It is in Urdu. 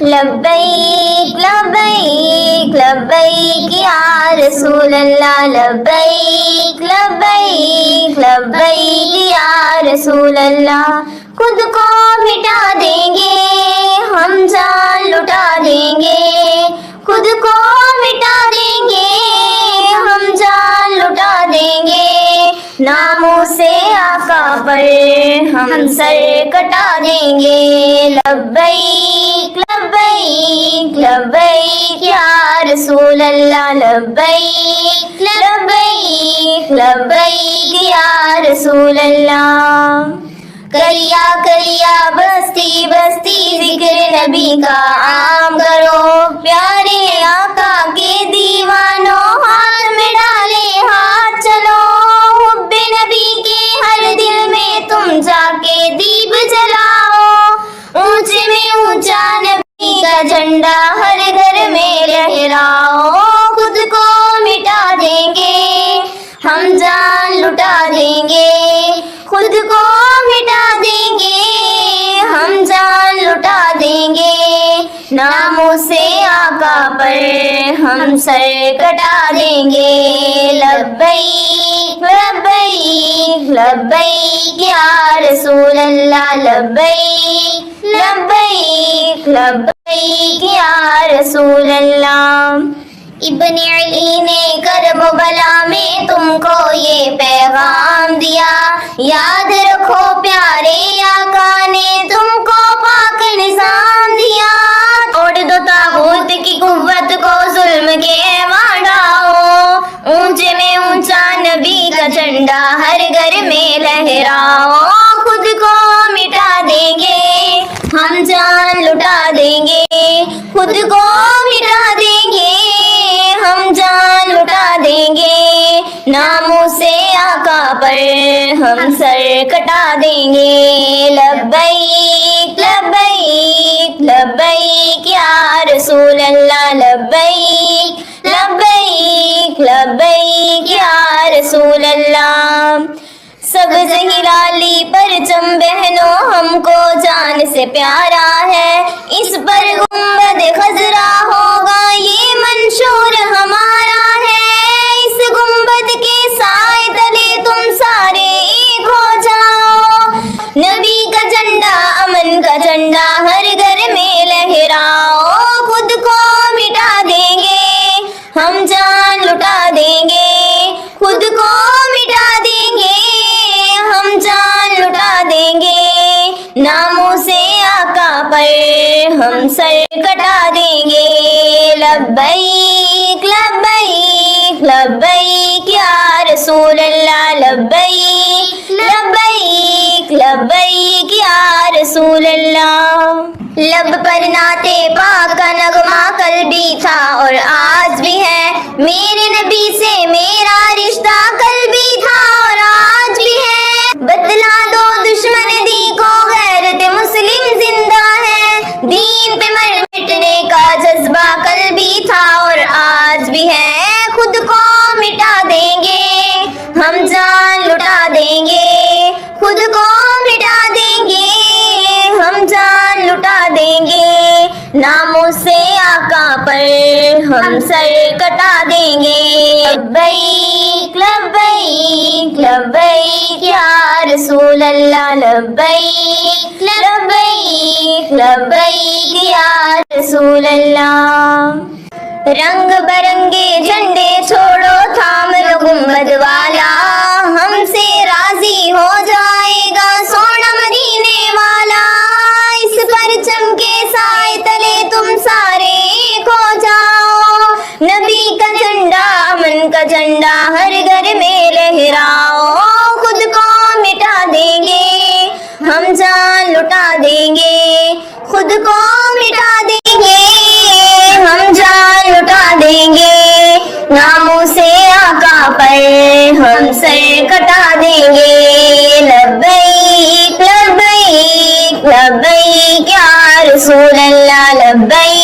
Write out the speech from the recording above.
لبیک لبیک لبیک یا رسول اللہ، لبیک لبیک لبیک یا رسول اللہ۔ خود کو مٹا دیں گے ہم جان لٹا دیں گے، خود کو مٹا دیں گے ہم جان لٹا دیں گے، ناموں سے آقا پر ہم سر کٹا دیں گے۔ لبیک لبیک لبیک یا رسول اللہ، لبیک لبیک لبیک یا رسول اللہ۔ کلیا کلیا بستی بستی ذکر نبی کا عام کرو، پیارے آقا کے دیوانوں ہاتھ میں ڈالے ہاتھ چلو، حب نبی کے ہر دل میں تم جا کے دیپ جلاؤ، اونچے میں اونچا نبی کا جھنڈا ہر گھر میں لہراؤ، خود کو مٹا دیں گے ہم جان لٹا دیں گے، خود کو مٹا دیں گے ہم جان لٹا دیں گے، ناموں سے آقا پر ہم سر کٹا دیں گے۔ لبیک لبیک لبیک یا رسول اللہ، لبیک لبیک لبیک یا رسول اللہ۔ ابن علی نے کرب و بلا میں تم کو یہ پیغام دیا، یاد رکھو پیارے آقا نے تم کو پاک نظام دیا، توڑ دو طاغوت کی قوت کو، ظلم کے ایواں ڈاؤ، اونچے میں اونچا نبی کا جھنڈا ہر گھر میں لہراؤ، خود کو مٹا دیں گے ہم جان لٹا دیں گے، خود کو مٹا دیں گے ہم جان لٹا دیں گے، ناموں سے آقا پر ہم سر کٹا دیں گے۔ لبیک لبیک لبیک یا رسول اللہ، لبیک لبیک لبیک یا رسول اللہ۔ سبز ہلالی پرچم بہنوں ہم کو جان سے پیارا ہے، اس پر گنبد خضرا ہوگا یہ منشور ہمارا ہے، اس گنبد کے سائے تلے تم سارے ایک ہو جاؤ، نبی کا جھنڈا امن کا جھنڈا ہر گھر میں لہراؤ، خود کو مٹا دیں گے ہم جان لٹا دیں گے، خود کو مٹا دیں گے ہم جان لٹا دیں گے، ناموں سے آقا پر ہم سر کٹا دیں گے۔ لبیک لبیک لبیک یا رسول اللہ، لبیک لبیک لبیک یا رسول اللہ۔ لب پر نعت پاک کا نغمہ کل بھی تھا اور آج بھی ہے، میرے نبی سے میرا رشتہ کل بھی تھا اور آج بھی ہے، بتلا دو دشمن دی کو غیرت مسلم زندہ ہے، دین پہ مر مٹنے کا جذبہ کل بھی تھا اور آج بھی ہے، خود کو مٹا دیں گے ہم جان لٹا دیں گے، خود کو مٹا دیں گے ہم جان لٹا دیں گے، ناموں سے آقا پر ہم سر کٹا دیں گے۔ لبیک لبیک لبیک یا رسول اللہ، لبیک لبیک لبیک یا رسول اللہ۔ رنگ برنگے جھنڈے چھوڑو تھام لو گنبد والا، ہم سے راضی ہو جائے گا سونا مدینے والا، اس پرچم کے سائے تلے تم سارے ایک ہو جاؤ، نبی کا جھنڈا امن کا جھنڈا ہر گھر میں لہراؤ، خود کو مٹا دیں گے ہم جان لٹا دیں گے، خود کو مٹا دیں گے ہم جان لٹا دیں گے، ناموں سے آقا پر ہم سر کٹا دیں گے۔ لبیک لبیک لبیک یا رسول اللہ، لبیک